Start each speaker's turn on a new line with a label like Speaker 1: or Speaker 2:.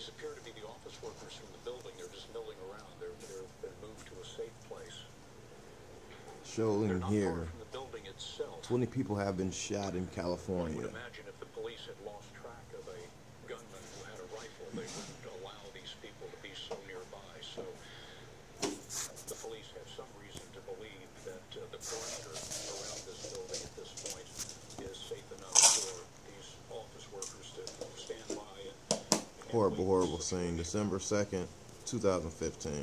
Speaker 1: These appear to be the office workers from the building. They're just milling around. They've been moved to a safe place.
Speaker 2: Showing here,
Speaker 1: from the building itself.
Speaker 2: 20 people have been shot in
Speaker 1: One
Speaker 2: California.
Speaker 1: would imagine if the police had lost track of a gunman who had a rifle, they wouldn't allow these people to be so nearby. So the police have some reason to believe that the perimeter around this building at this point is safe enough for these office workers to stand by.
Speaker 2: Horrible, horrible scene. December 2nd, 2015.